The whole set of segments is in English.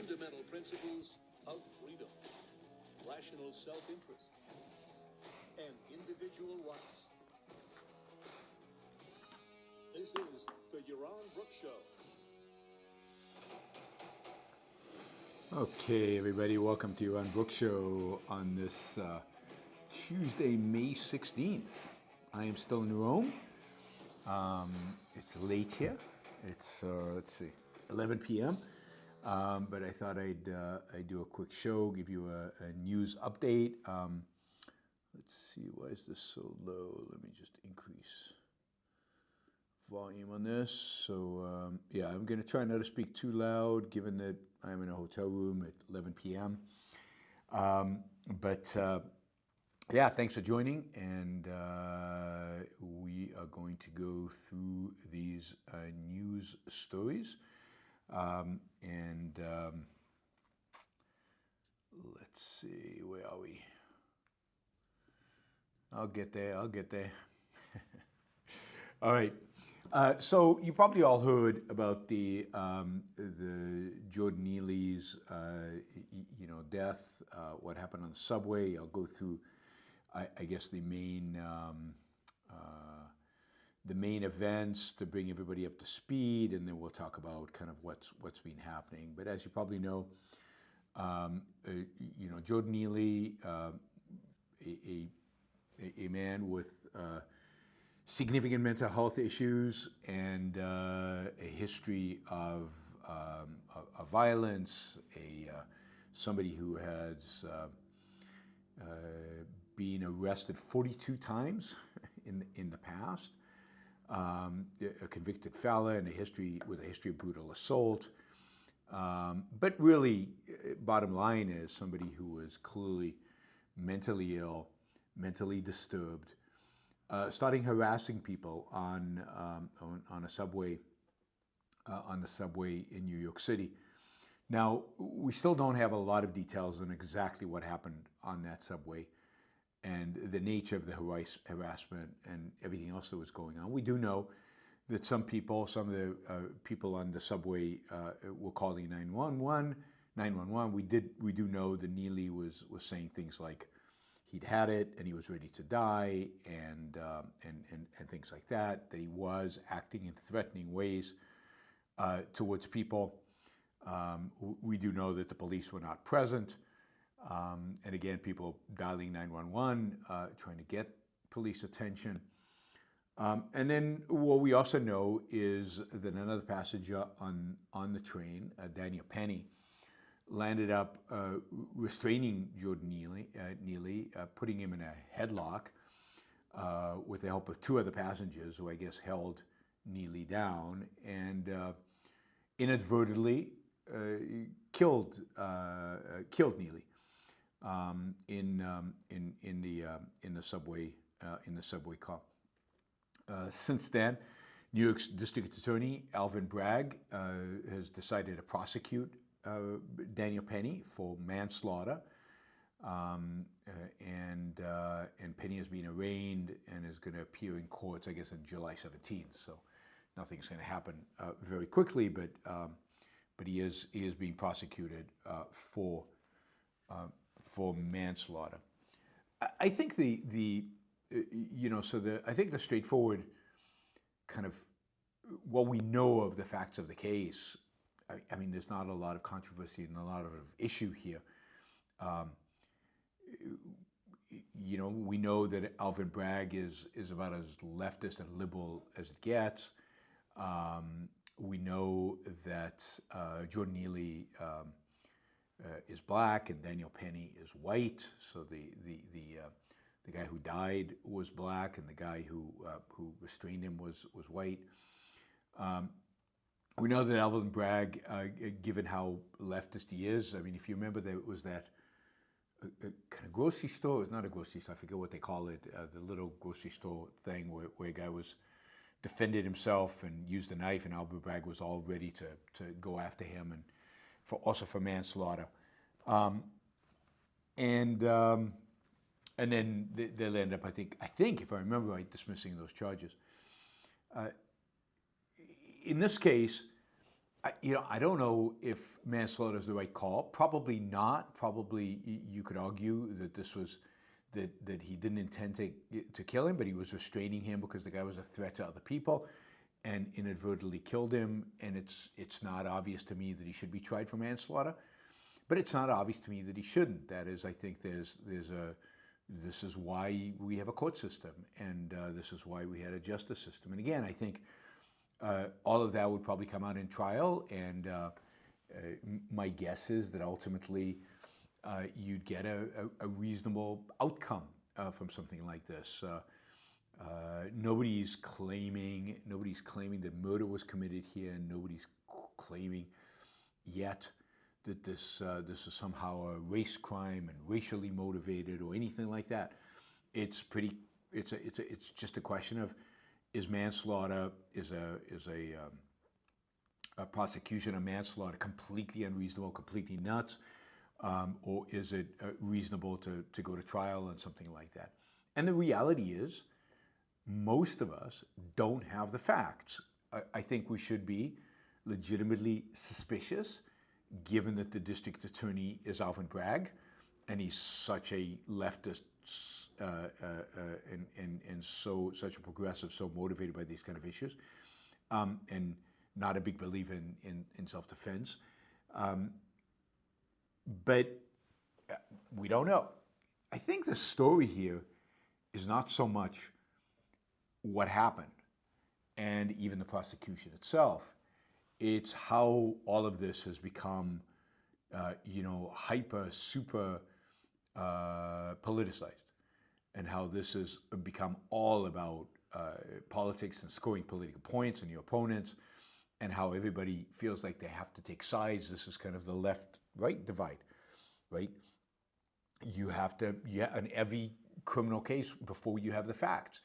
fundamental principles of freedom, rational self-interest, and individual rights. This is the Yaron Brook Show. Okay, everybody, welcome to Yaron Brook Show on this Tuesday, May 16th. I am still in Rome. It's late here. It's, let's see, 11 p.m. But I thought I'd do a quick show, give you a news update. Let's see, why is this so low? Let me just increase volume on this. So, yeah, I'm going to try not to speak too loud, given that I'm in a hotel room at 11 p.m. Yeah, thanks for joining, and we are going to go through these news stories. Let's see, where are we? I'll get there. All right. So you probably all heard about the Jordan Neely's death. What happened on the subway? I'll go through, I guess, the main events to bring everybody up to speed, and then we'll talk about kind of what's been happening. But as you probably know, Jordan Neely, a man with significant mental health issues and a history of violence, somebody who has been arrested 42 times in the past, a convicted felon, with a history of brutal assault. But really, bottom line is somebody who was clearly mentally ill, mentally disturbed, starting harassing people on a subway, on the subway in New York City. Now, we still don't have a lot of details on exactly what happened on that subway and the nature of the harassment and everything else that was going on. We do know that some of the people on the subway were calling 911. We do know that Neely was saying things like he'd had it and he was ready to die and things like that. That he was acting in threatening ways towards people. We do know that the police were not present. And again, people dialing 911, trying to get police attention. And then what we also know is that another passenger on the train, Daniel Penny, landed up restraining Jordan Neely, putting him in a headlock with the help of two other passengers who I guess held Neely down and inadvertently killed Neely in the subway car. Since then, New York's District Attorney Alvin Bragg has decided to prosecute Daniel Penny for manslaughter, and Penny is being arraigned and is going to appear in courts, I guess, on July 17th. So nothing's going to happen very quickly, but he is being prosecuted for manslaughter. I think the straightforward kind of what we know of the facts of the case. I mean, there's not a lot of controversy and a lot of issue here. We know that Alvin Bragg is about as leftist and liberal as it gets. We know that Jordan Neely is black and Daniel Penny is white. So the guy who died was black and the guy who restrained him was white. We know that Alvin Bragg, given how leftist he is, I mean, if you remember, there was that kind of grocery store. It's not a grocery store. I forget what they call it. The little grocery store thing where a guy defended himself and used a knife, and Alvin Bragg was all ready to go after him, and also for manslaughter. And then they'll end up, I think, if I remember right, dismissing those charges. In this case, I don't know if manslaughter is the right call. Probably not. Probably you could argue that this was that he didn't intend to kill him, but he was restraining him because the guy was a threat to other people, and inadvertently killed him. And it's not obvious to me that he should be tried for manslaughter, but it's not obvious to me that he shouldn't. That is, I think this is why we have a court system, and this is why we had a justice system. And again, I think all of that would probably come out in trial, and my guess is that ultimately you'd get a reasonable outcome from something like this. Nobody's claiming that murder was committed here, and nobody's claiming yet that this is somehow a race crime and racially motivated or anything like that. It's just a question of, is manslaughter, is a prosecution of manslaughter completely unreasonable, completely nuts, or is it reasonable to go to trial and something like that? And the reality is, most of us don't have the facts. I think we should be legitimately suspicious, given that the district attorney is Alvin Bragg, and he's such a leftist and such a progressive, so motivated by these kind of issues, and not a big believer in self-defense. But we don't know. I think the story here is not so much what happened and even the prosecution itself. It's how all of this has become, super politicized, and how this has become all about politics and scoring political points on your opponents, and how everybody feels like they have to take sides. This is kind of the left-right divide, right? You have to, in every criminal case, before you have the facts,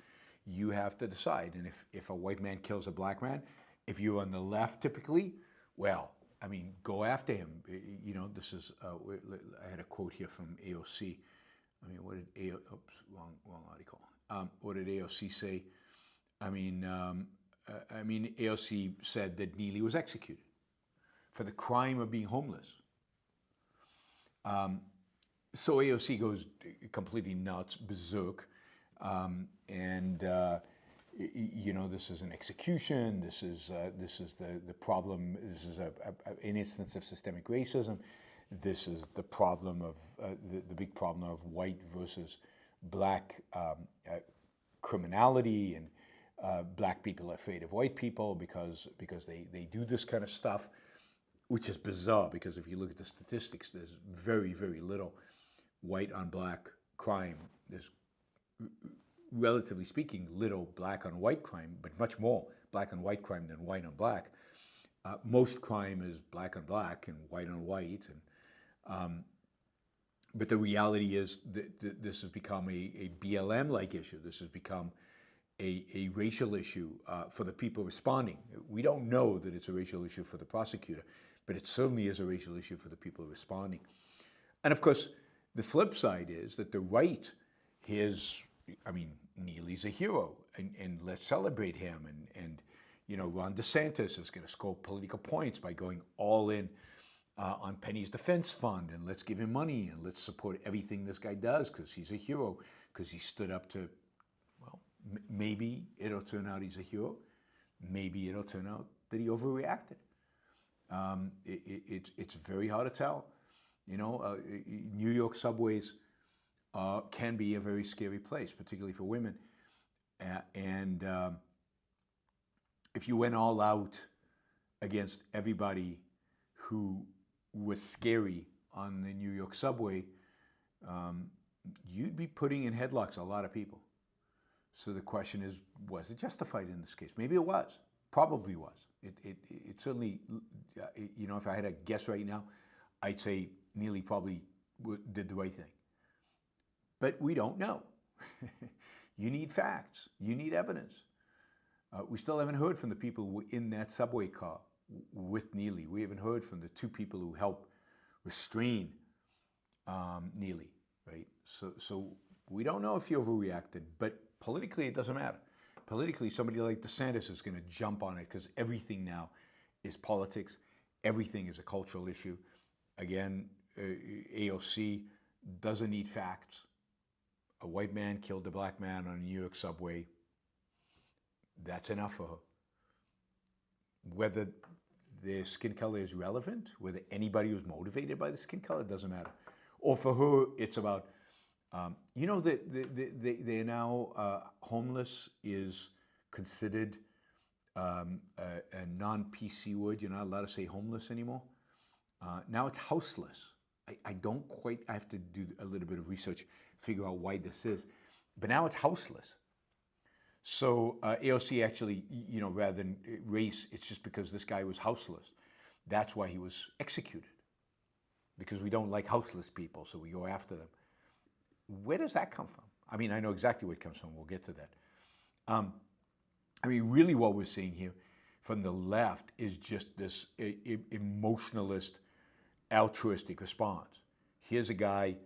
you have to decide. And if a white man kills a black man, if you're on the left typically, well, I mean, go after him. This is, I had a quote here from AOC. I mean, what did wrong article. What did AOC say? I mean, AOC said that Neely was executed for the crime of being homeless. So AOC goes completely nuts, berserk, this is an execution. This is the problem. This is an instance of systemic racism. This is the problem of the big problem of white versus black criminality, and black people are afraid of white people because they do this kind of stuff, which is bizarre, because if you look at the statistics, there's very, very little white on black crime. There's, relatively speaking, little black on white crime, but much more black on white crime than white on black. Most crime is black on black and white on white, but the reality is that this has become a BLM-like issue. This has become a racial issue for the people responding. We don't know that it's a racial issue for the prosecutor, but it certainly is a racial issue for the people responding. And of course, the flip side is that the right Neely's a hero, and let's celebrate him. And Ron DeSantis is going to score political points by going all in on Penny's defense fund, and let's give him money, and let's support everything this guy does because he's a hero, because he stood up to, well, maybe it'll turn out he's a hero. Maybe it'll turn out that he overreacted. It's very hard to tell. New York subways can be a very scary place, particularly for women. And if you went all out against everybody who was scary on the New York subway, you'd be putting in headlocks a lot of people. So the question is, was it justified in this case? Maybe it was. Probably was. It certainly, if I had to guess right now, I'd say Neely probably did the right thing. But we don't know. You need facts. You need evidence. We still haven't heard from the people who were in that subway car with Neely. We haven't heard from the two people who helped restrain Neely, right? So we don't know if he overreacted, but politically it doesn't matter. Politically, somebody like DeSantis is going to jump on it because everything now is politics. everything is a cultural issue. Again, AOC doesn't need facts. A white man killed a black man on a New York subway. That's enough for her. Whether their skin color is relevant, whether anybody was motivated by the skin color, doesn't matter. Or for her, it's about, you know, they're now homeless is considered a non-PC word. You're not allowed to say homeless anymore. Now it's houseless. I don't quite, I have to do a little bit of research, figure out why this is, but now it's houseless. So AOC actually, you know, rather than race, it's just because this guy was houseless. That's why he was executed. Because we don't like houseless people, so we go after them. Where does that come from? I mean, I know exactly where it comes from. We'll get to that. I mean, really what we're seeing here from the left is just this emotionalist, altruistic response. Here's a guy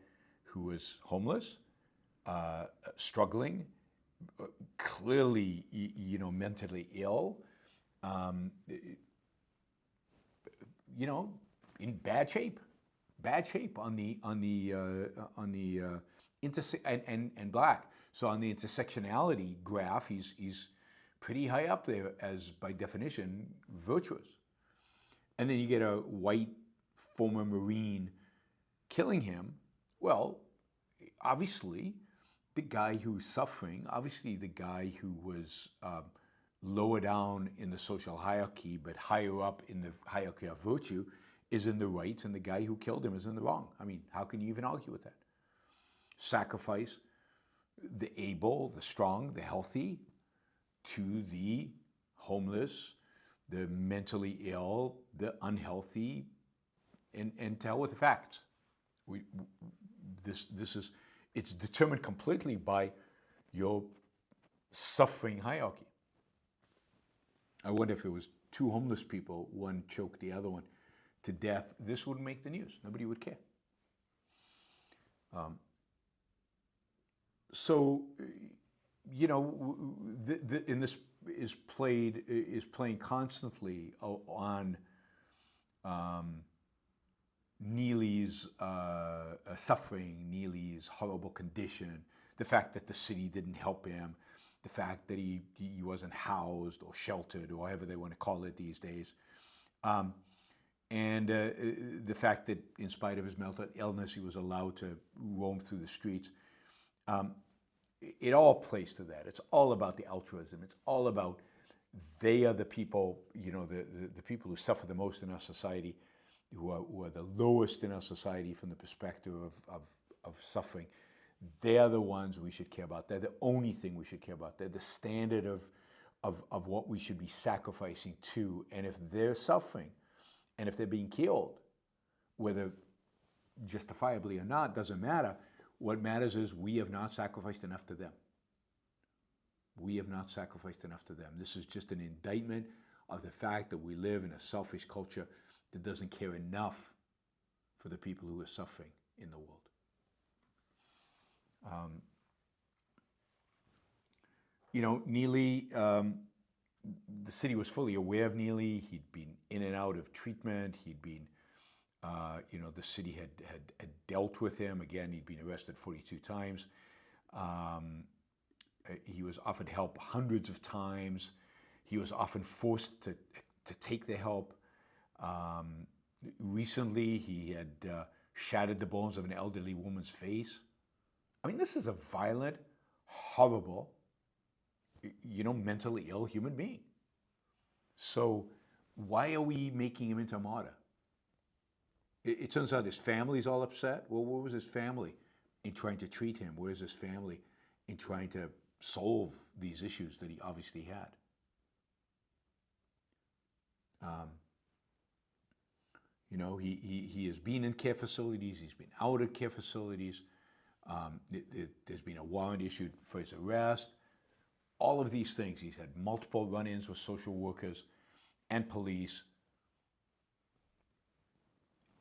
who is homeless, struggling, clearly, you know, mentally ill, you know, in bad shape on the and black. So on the intersectionality graph, he's pretty high up there as, by definition, virtuous. And then you get a white former Marine killing him. Well, obviously, the guy who's suffering, obviously the guy who was lower down in the social hierarchy, but higher up in the hierarchy of virtue, is in the right, and the guy who killed him is in the wrong. I mean, how can you even argue with that? Sacrifice the able, the strong, the healthy, to the homeless, the mentally ill, the unhealthy, and tell with the facts. It's determined completely by your suffering hierarchy. I wonder if it was two homeless people, one choked the other one to death, this wouldn't make the news. Nobody would care. So, you know, and this is playing constantly on Neely's suffering, Neely's horrible condition, the fact that the city didn't help him, the fact that he wasn't housed or sheltered or however they want to call it these days, and the fact that in spite of his mental illness, he was allowed to roam through the streets. It all plays to that. It's all about the altruism. It's all about they are the people, you know, the people who suffer the most in our society, who are the lowest in our society from the perspective of suffering. They're the ones we should care about. They're the only thing we should care about. They're the standard of what we should be sacrificing to. And if they're suffering, and if they're being killed, whether justifiably or not, doesn't matter. What matters is we have not sacrificed enough to them. We have not sacrificed enough to them. This is just an indictment of the fact that we live in a selfish culture that doesn't care enough for the people who are suffering in the world. You know, Neely, the city was fully aware of Neely. He'd been in and out of treatment. He'd been, you know, the city had dealt with him. Again, he'd been arrested 42 times. He was offered help hundreds of times. He was often forced to take the help. Recently, he had shattered the bones of an elderly woman's face. I mean, this is a violent, horrible, you know, mentally ill human being. So why are we making him into a martyr? It turns out his family's all upset. Well, where was his family in trying to treat him? Where's his family in trying to solve these issues that he obviously had? You know, he has been in care facilities. He's been out of care facilities. There's been a warrant issued for his arrest. All of these things. He's had multiple run-ins with social workers and police.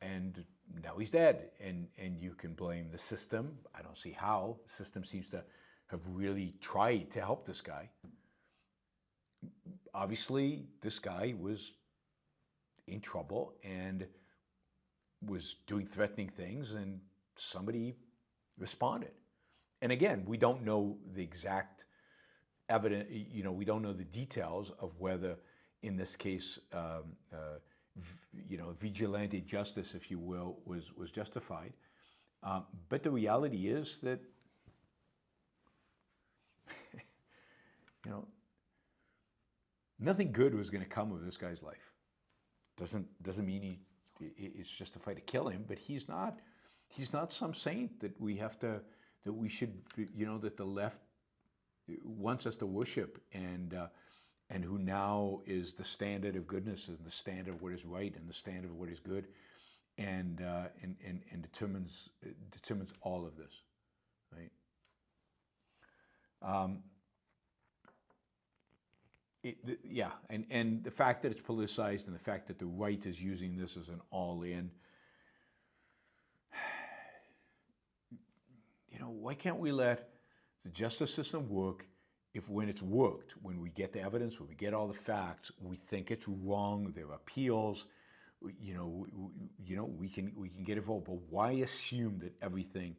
And now he's dead. And you can blame the system. I don't see how. The system seems to have really tried to help this guy. Obviously, this guy was in trouble and was doing threatening things, and somebody responded. And again, we don't know the exact evidence, we don't know the details of whether, in this case, vigilante justice, if you will, was justified. But the reality is that, nothing good was going to come of this guy's life. Doesn't mean it's justified to kill him, but he's not some saint that we should, that the left wants us to worship, and who now is the standard of goodness, and the standard of what is right, and the standard of what is good, and determines all of this, right? And the fact that it's politicized, and the fact that the right is using this as an all-in, why can't we let the justice system work if, when it's worked, when we get the evidence, when we get all the facts, we think it's wrong, there are appeals, we can get involved. But why assume that everything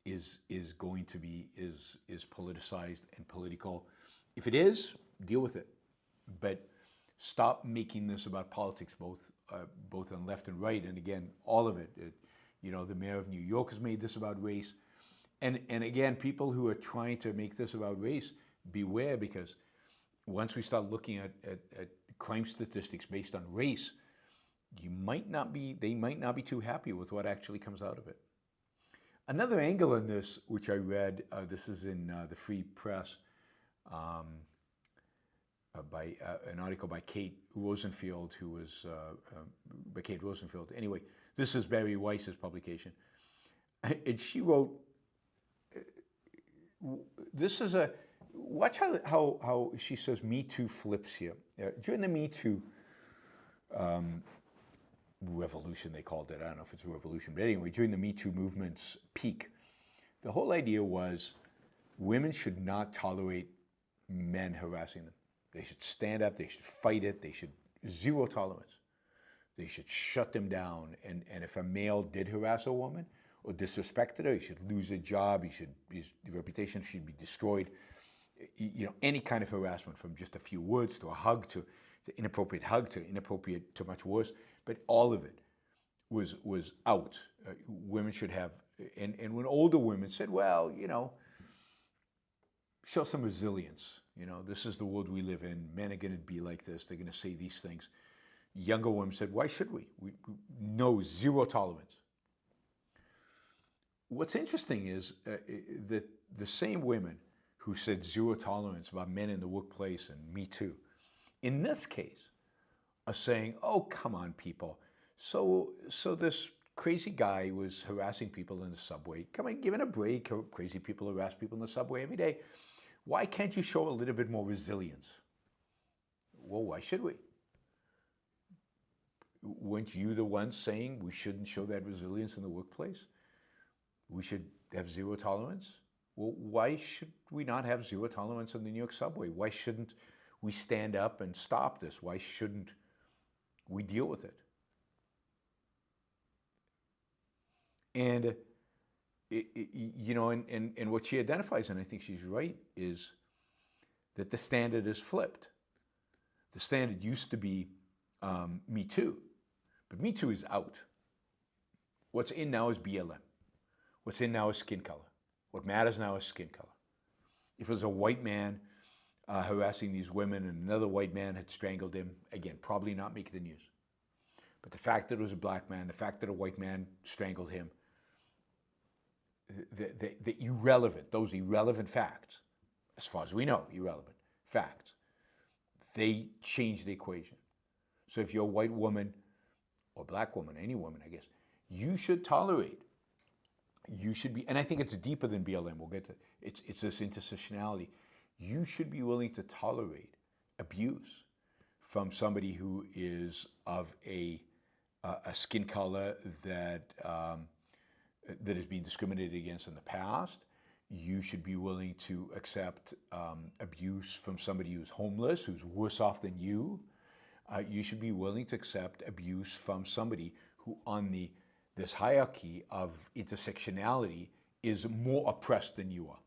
is going to be is politicized and political? If it is, deal with it. But stop making this about politics, both on left and right. And again, all of it. The mayor of New York has made this about race. And again, people who are trying to make this about race, beware, because once we start looking at crime statistics based on race, they might not be too happy with what actually comes out of it. Another angle in this, which I read, this is in the Free Press, by an article by Kate Rosenfield, who was by Kate Rosenfield. Anyway, this is Barry Weiss's publication, and she wrote. This is watch how she says Me Too flips here. During the Me Too revolution, they called it. I don't know if it's a revolution, but anyway, during the Me Too movement's peak, the whole idea was women should not tolerate men harassing them. They should stand up, they should fight it, they should zero tolerance. They should shut them down. And if a male did harass a woman or disrespected her, he should lose his job, his reputation should be destroyed. Any kind of harassment, from just a few words to a hug to inappropriate hug to inappropriate to much worse, but all of it was out. Women should have, and when older women said, well, show some resilience. This is the world we live in. Men are going to be like this. They're going to say these things. Younger women said, why should we? No, zero tolerance. What's interesting is that the same women who said zero tolerance about men in the workplace and Me Too, in this case, are saying, oh, come on, people. So this crazy guy was harassing people in the subway. Come on, give it a break. Crazy people harass people in the subway every day. Why can't you show a little bit more resilience? Well, why should we? Weren't you the ones saying we shouldn't show that resilience in the workplace? We should have zero tolerance? Well, why should we not have zero tolerance in the New York subway? Why shouldn't we stand up and stop this? Why shouldn't we deal with it? And and what she identifies, and I think she's right, is that the standard is flipped. The standard used to be Me Too, but Me Too is out. What's in now is BLM. What's in now is skin color. What matters now is skin color. If it was a white man harassing these women and another white man had strangled him, again, probably not make the news. But the fact that it was a black man, the fact that a white man strangled him, those irrelevant facts, as far as we know, irrelevant facts, they change the equation. So if you're a white woman or black woman, any woman, I guess, you should tolerate. You should be, and I think it's deeper than BLM. We'll get to it's this intersectionality. You should be willing to tolerate abuse from somebody who is of a skin color that has been discriminated against in the past. You should be willing to accept abuse from somebody who's homeless, who's worse off than you. you should be willing to accept abuse from somebody who on this hierarchy of intersectionality is more oppressed than you are.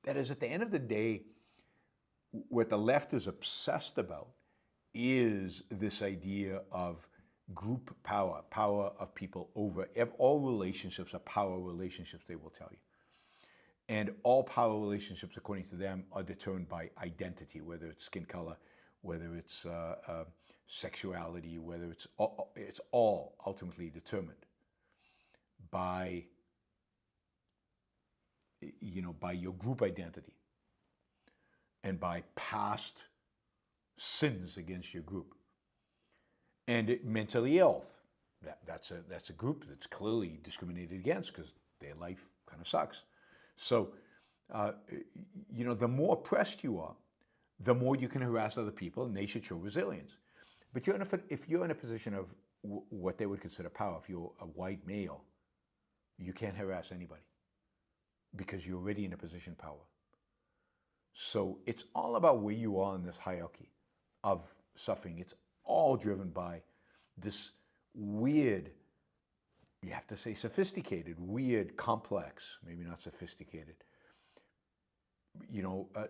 That is, at the end of the day, what the left is obsessed about is this idea of group power, power of people over. All relationships are power relationships, they will tell you. And all power relationships, according to them, are determined by identity, whether it's skin color, whether it's sexuality, whether it's all ultimately determined by, by your group identity and by past sins against your group. And mentally ill, that's a group that's clearly discriminated against because their life kind of sucks. So, the more oppressed you are, the more you can harass other people, and they should show resilience. But if you're in a position of what they would consider power, if you're a white male, you can't harass anybody because you're already in a position of power. So it's all about where you are in this hierarchy of suffering. It's all driven by this weird, you have to say sophisticated, weird, complex, maybe not sophisticated,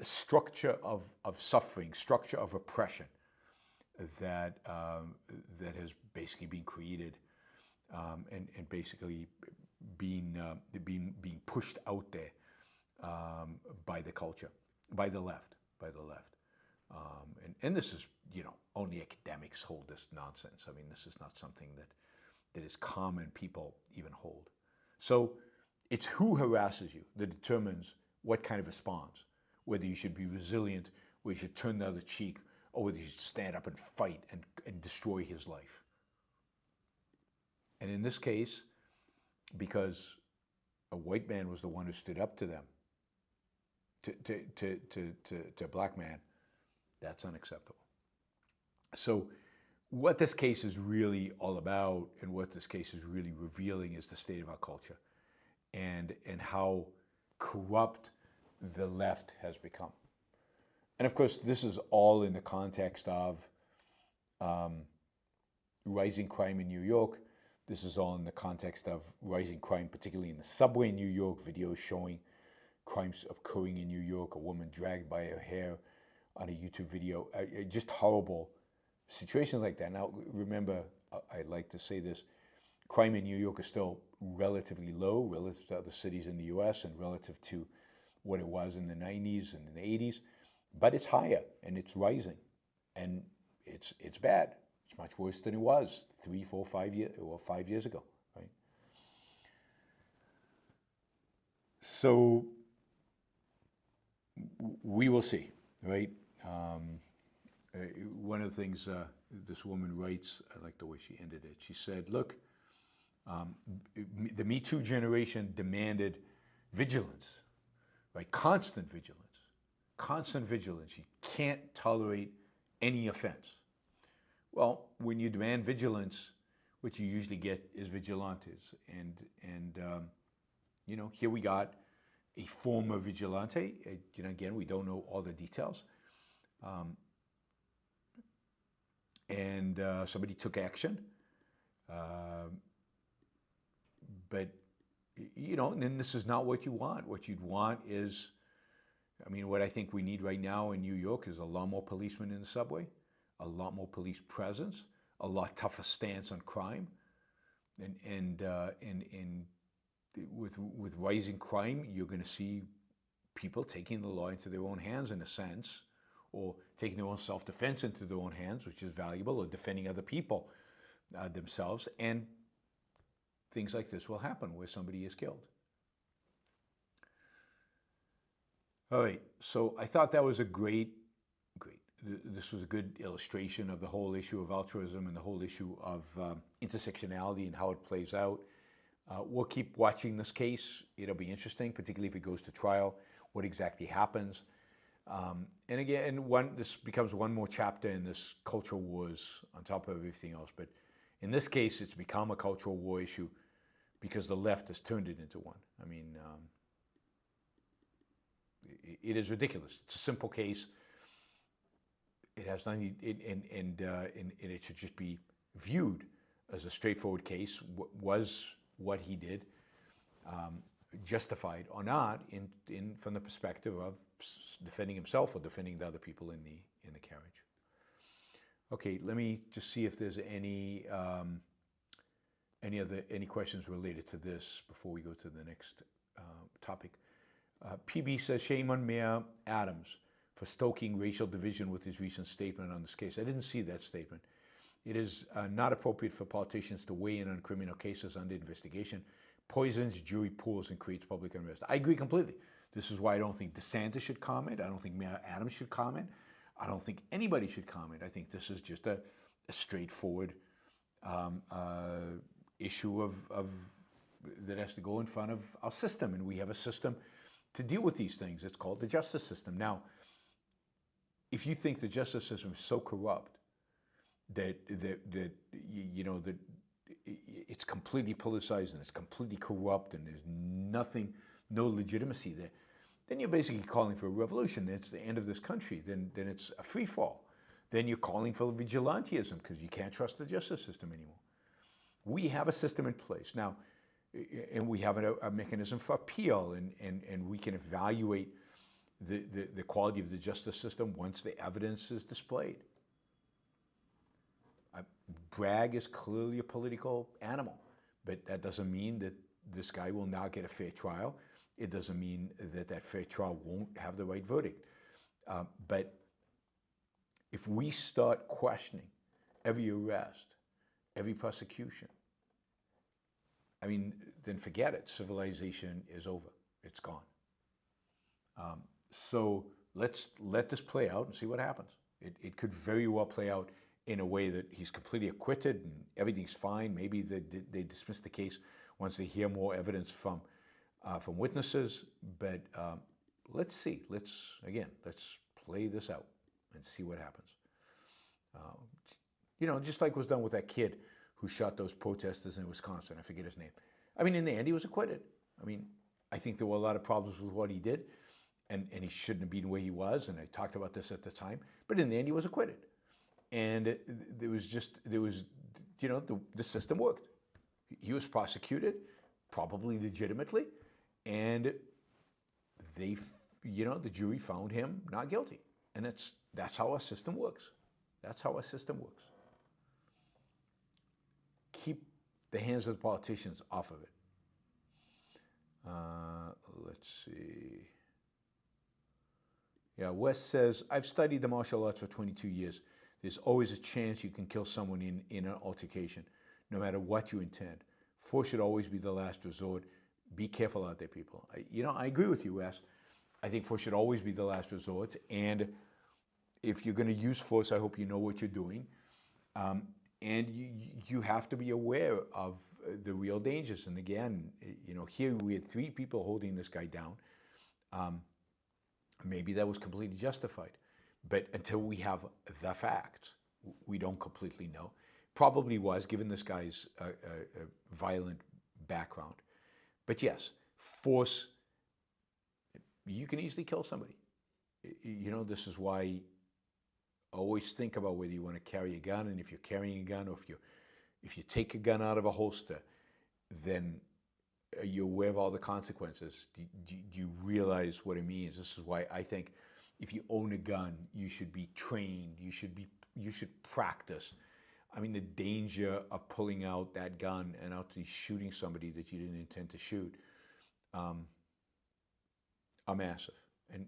structure of suffering, structure of oppression that has basically been created and basically being pushed out there by the culture, by the left. And this is, only academics hold this nonsense. I mean, this is not something that is common people even hold. So it's who harasses you that determines what kind of response, whether you should be resilient, whether you should turn the other cheek, or whether you should stand up and fight and destroy his life. And in this case, because a white man was the one who stood up to them, to a black man, that's unacceptable. So what this case is really all about and what this case is really revealing is the state of our culture and how corrupt the left has become. And of course, this is all in the context of rising crime in New York. This is all in the context of rising crime, particularly in the subway in New York, videos showing crimes occurring in New York, a woman dragged by her hair on a YouTube video, just horrible situations like that. Now, remember, I'd like to say this, crime in New York is still relatively low relative to other cities in the US and relative to what it was in the 90s and the 80s, but it's higher and it's rising and it's bad. It's much worse than it was 3, 4, 5 years, or 5 years ago, right? So we will see, right? One of the things this woman writes, I like the way she ended it. She said, look, the Me Too generation demanded vigilance, right? Constant vigilance. You can't tolerate any offense. Well, when you demand vigilance, what you usually get is vigilantes. And here we got a former vigilante. Again, we don't know all the details. And somebody took action. But, and then this is not what you want. What you'd want is, what I think we need right now in New York is a lot more policemen in the subway, a lot more police presence, a lot tougher stance on crime. And with rising crime, you're going to see people taking the law into their own hands in a sense, or taking their own self-defense into their own hands, which is valuable, or defending other people themselves. And things like this will happen where somebody is killed. All right, so I thought that was this was a good illustration of the whole issue of altruism and the whole issue of intersectionality and how it plays out. We'll keep watching this case. It'll be interesting, particularly if it goes to trial, what exactly happens. And again, this becomes one more chapter in this cultural wars on top of everything else. But in this case, it's become a cultural war issue because the left has turned it into one. It is ridiculous. It's a simple case. It has nothing, and it should just be viewed as a straightforward case. Was what he did justified or not from the perspective of defending himself or defending the other people in the carriage? Okay, let me just see if there's any questions related to this before we go to the next topic. PB says, shame on Mayor Adams for stoking racial division with his recent statement on this case. I didn't see that statement. It is not appropriate for politicians to weigh in on criminal cases under investigation, poisons jury pools, and creates public unrest. I agree completely. This is why I don't think DeSantis should comment. I don't think Mayor Adams should comment. I don't think anybody should comment. I think this is just a straightforward issue of that has to go in front of our system, and we have a system to deal with these things. It's called the justice system. Now, if you think the justice system is so corrupt that it's completely politicized and it's completely corrupt and there's no legitimacy there, then you're basically calling for a revolution. It's the end of this country. Then it's a free fall. Then you're calling for vigilantism because you can't trust the justice system anymore. We have a system in place now, and we have a mechanism for appeal, and we can evaluate the quality of the justice system once the evidence is displayed. Bragg is clearly a political animal, but that doesn't mean that this guy will now get a fair trial. It doesn't mean that fair trial won't have the right verdict. But if we start questioning every arrest, every prosecution, I mean, then forget it. Civilization is over. It's gone. So let's let this play out and see what happens. It could very well play out in a way that he's completely acquitted and everything's fine. Maybe they dismiss the case once they hear more evidence from witnesses. But let's see. Let's play this out and see what happens. Just like was done with that kid who shot those protesters in Wisconsin. I forget his name. I mean, in the end, he was acquitted. I mean, I think there were a lot of problems with what he did, and he shouldn't have been where he was, and I talked about this at the time. But in the end, he was acquitted. And the system worked. He was prosecuted, probably legitimately, and the jury found him not guilty. And that's how our system works. That's how our system works. Keep the hands of the politicians off of it. Let's see. Yeah, Wes says, I've studied the martial arts for 22 years. There's always a chance you can kill someone in an altercation, no matter what you intend. Force should always be the last resort. Be careful out there, people. I agree with you, Wes. I think force should always be the last resort. And if you're going to use force, I hope you know what you're doing. And you have to be aware of the real dangers. And again, here we had 3 people holding this guy down. Maybe that was completely justified. But until we have the facts, we don't completely know. Probably was, given this guy's violent background. But yes, force, you can easily kill somebody. This is why always think about whether you want to carry a gun, and if you're carrying a gun, or if you take a gun out of a holster, then you're aware of all the consequences. Do you realize what it means? This is why I think if you own a gun, you should be trained. You should practice. I mean, the danger of pulling out that gun and actually shooting somebody that you didn't intend to shoot are massive and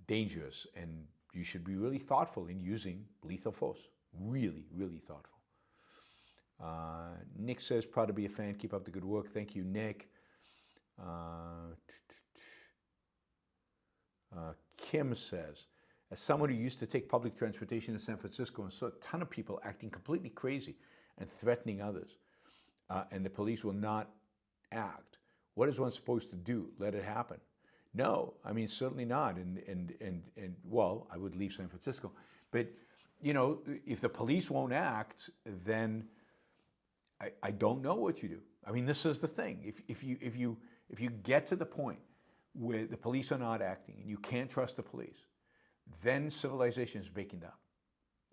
dangerous. And you should be really thoughtful in using lethal force. Really, really thoughtful. Nick says, proud to be a fan. Keep up the good work. Thank you, Nick. Kim says, as someone who used to take public transportation in San Francisco and saw a ton of people acting completely crazy and threatening others, and the police will not act, what is one supposed to do? Let it happen? No, I mean, certainly not. And well, I would leave San Francisco. But, if the police won't act, then I don't know what you do. I mean, this is the thing. If you get to the point where the police are not acting and you can't trust the police, then civilization is breaking down.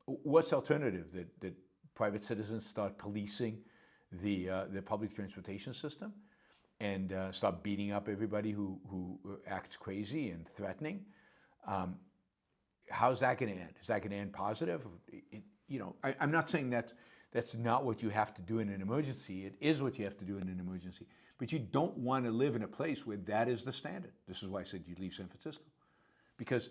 What's alternative? That private citizens start policing the public transportation system and start beating up everybody who acts crazy and threatening? How's that going to end? Is that going to end positive? I'm not saying that's not what you have to do in an emergency. It is what you have to do in an emergency. But you don't want to live in a place where that is the standard. This is why I said you'd leave San Francisco. Because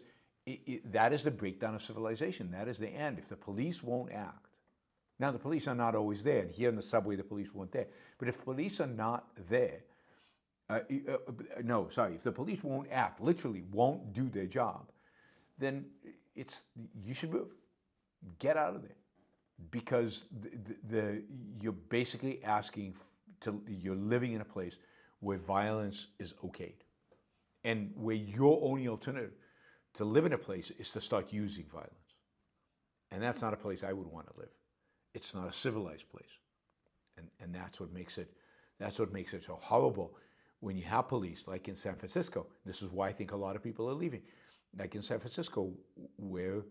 that is the breakdown of civilization. That is the end. If the police won't act. Now, the police are not always there. And here in the subway, the police weren't there. But if police are not there, if the police won't act, literally won't do their job, then you should move. Get out of there. Because you're basically you're living in a place where violence is okayed. And where your only alternative to live in a place is to start using violence. And that's not a place I would want to live. It's not a civilized place. And that's what makes it so horrible when you have police, like in San Francisco. This is why I think a lot of people are leaving. Like in San Francisco, where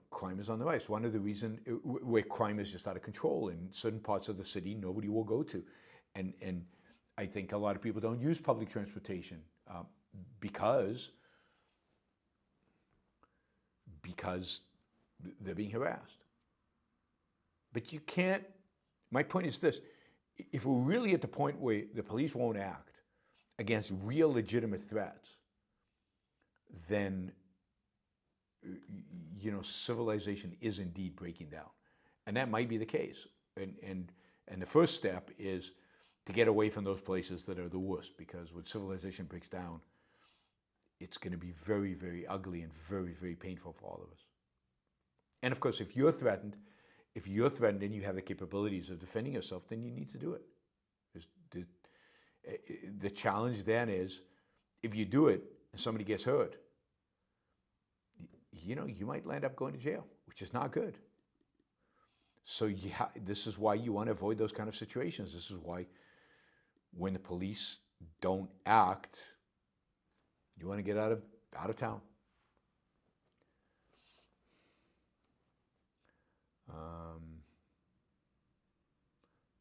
crime is on the rise. One of the reasons where crime is just out of control in certain parts of the city, nobody will go to. And I think a lot of people don't use public transportation because they're being harassed. But you can't, my point is this, if we're really at the point where the police won't act against real legitimate threats, then civilization is indeed breaking down. And that might be the case. And the first step is to get away from those places that are the worst, because when civilization breaks down, it's going to be very, very ugly and very, very painful for all of us. And of course, if you're threatened and you have the capabilities of defending yourself, then you need to do it. The challenge then is, if you do it and somebody gets hurt, you might land up going to jail, which is not good. So this is why you want to avoid those kind of situations. This is why when the police don't act, you want to get out of town.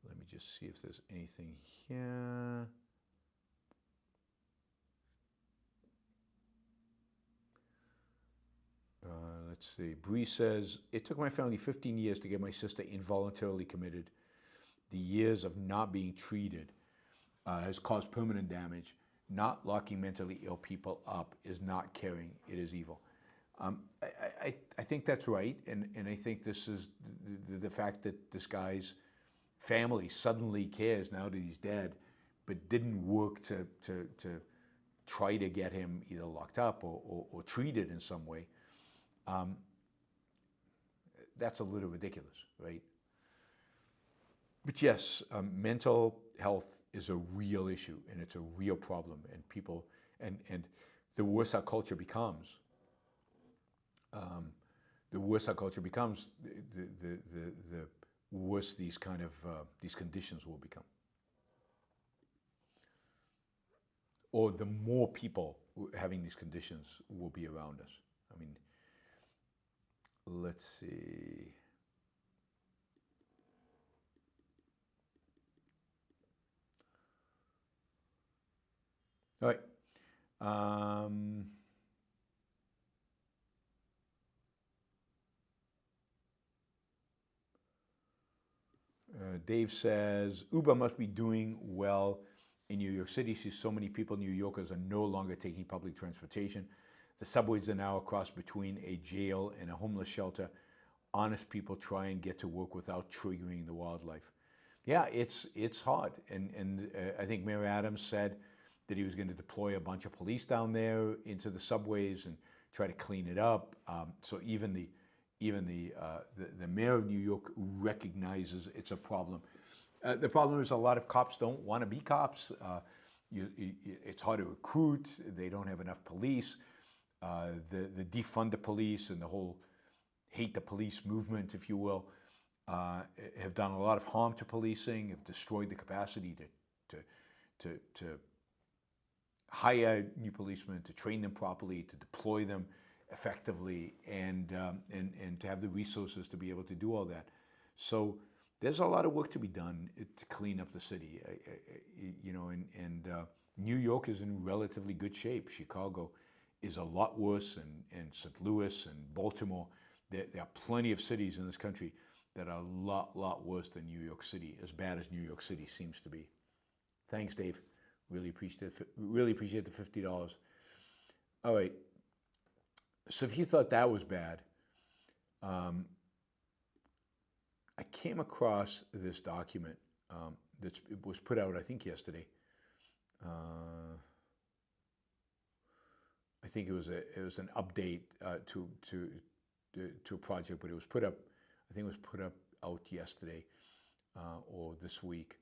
Let me just see if there's anything here. Let's see. Bree says, it took my family 15 years to get my sister involuntarily committed. The years of not being treated has caused permanent damage. Not locking mentally ill people up is not caring. It is evil. I think that's right. And I think this is the fact that this guy's family suddenly cares now that he's dead, but didn't work to try to get him either locked up or treated in some way. That's a little ridiculous, right? But yes, mental health is a real issue, and it's a real problem, and people, and the worse our culture becomes, the worse these kind of these conditions will become, or the more people having these conditions will be around us. I mean, let's see. All right. Dave says, Uber must be doing well in New York City since so many people, New Yorkers, are no longer taking public transportation. The subways are now a cross between a jail and a homeless shelter. Honest people try and get to work without triggering the wildlife. Yeah, it's hard. And I think Mayor Adams said that he was going to deploy a bunch of police down there into the subways and try to clean it up. So even the mayor of New York recognizes it's a problem. The problem is a lot of cops don't want to be cops. It's hard to recruit. They don't have enough police. The defund the police and the whole hate the police movement, if you will, have done a lot of harm to policing, have destroyed the capacity to hire new policemen, to train them properly, to deploy them effectively and to have the resources to be able to do all that. So there's a lot of work to be done to clean up the city, New York is in relatively good shape. Chicago is a lot worse, and St. Louis and Baltimore. There are plenty of cities in this country that are a lot worse than New York City, as bad as New York City seems to be. Thanks, Dave. Really appreciate the $50. All right. So if you thought that was bad, I came across this document that was put out, I think, yesterday. I think it was an update to a project, but it was put up. I think it was put up out yesterday or this week,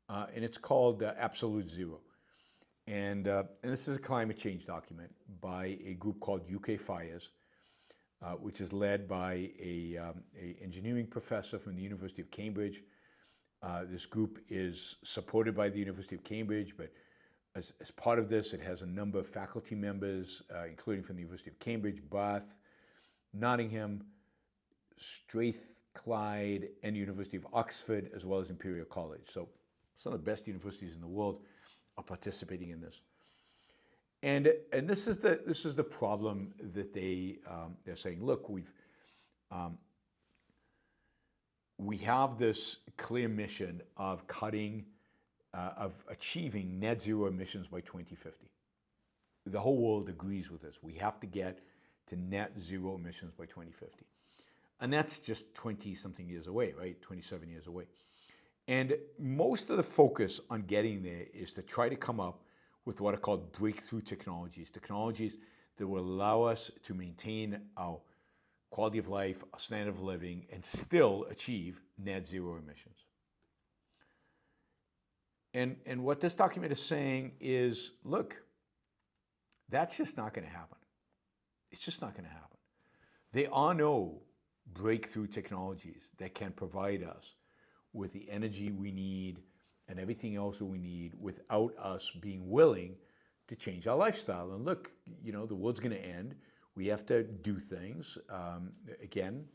and it's called Absolute Zero. And this is a climate change document by a group called UK Fires, which is led by a engineering professor from the University of Cambridge. This group is supported by the University of Cambridge, but as part of this, it has a number of faculty members, including from the University of Cambridge, Bath, Nottingham, Strathclyde, and the University of Oxford, as well as Imperial College. So some of the best universities in the world are participating in this. And this is the problem that they're saying. Look, we have this clear mission of achieving net zero emissions by 2050. The whole world agrees with this. We have to get to net zero emissions by 2050. And that's just 20-something years away, right? 27 years away. And most of the focus on getting there is to try to come up with what are called breakthrough technologies that will allow us to maintain our quality of life, our standard of living, and still achieve net zero emissions. And what this document is saying is, look, that's just not going to happen. It's just not going to happen. There are no breakthrough technologies that can provide us with the energy we need and everything else that we need without us being willing to change our lifestyle. And look, the world's going to end. We have to do things. Again,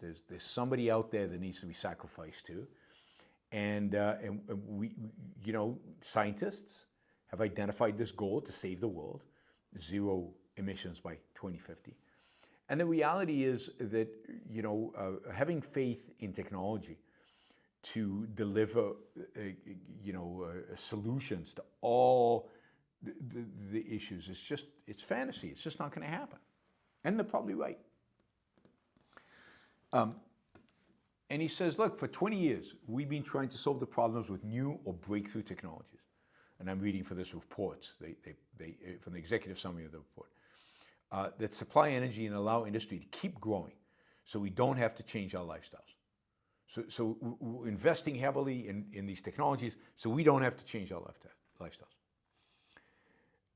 there's somebody out there that needs to be sacrificed to. And we, scientists have identified this goal to save the world, zero emissions by 2050. And the reality is that, having faith in technology to deliver, solutions to all the issues, it's fantasy. It's just not going to happen. And they're probably right. And he says, look, for 20 years, we've been trying to solve the problems with new or breakthrough technologies. And I'm reading for this report, from the executive summary of the report, that supply energy and allow industry to keep growing so we don't have to change our lifestyles. So we're investing heavily in these technologies so we don't have to change our lifestyles.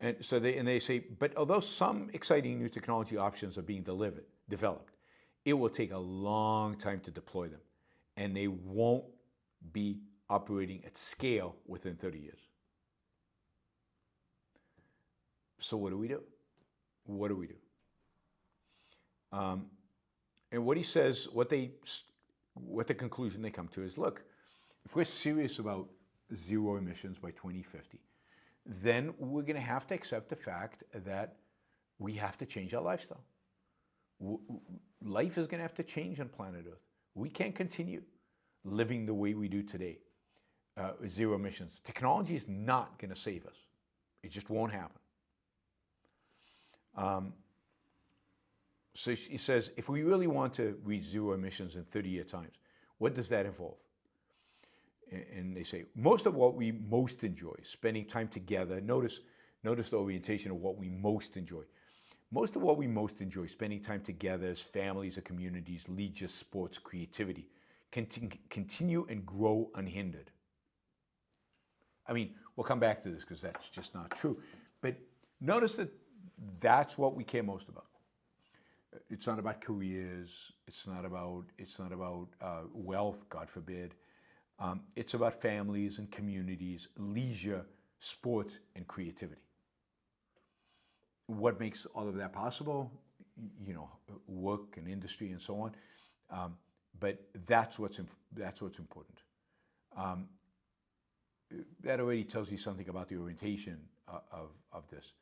And so they say, but although some exciting new technology options are being developed, it will take a long time to deploy them, and they won't be operating at scale within 30 years. So what do we do? What do we do? And what he says, what the conclusion they come to is, look, if we're serious about zero emissions by 2050, then we're going to have to accept the fact that we have to change our lifestyle. Life is going to have to change on planet Earth. We can't continue living the way we do today, zero emissions. Technology is not going to save us. It just won't happen. So he says, if we really want to reach zero emissions in 30-year times, what does that involve? And they say, most of what we most enjoy, spending time together, notice the orientation of what we most enjoy. Most of what we most enjoy, spending time together as families or communities, leisure, sports, creativity, continue and grow unhindered. I mean, we'll come back to this because that's just not true. But notice that that's what we care most about. It's not about careers. It's not about wealth, God forbid. It's about families and communities, leisure, sports, and creativity. what makes all of that possible? You know, work and industry and so on. But that's what's important. That already tells you something about the orientation of this.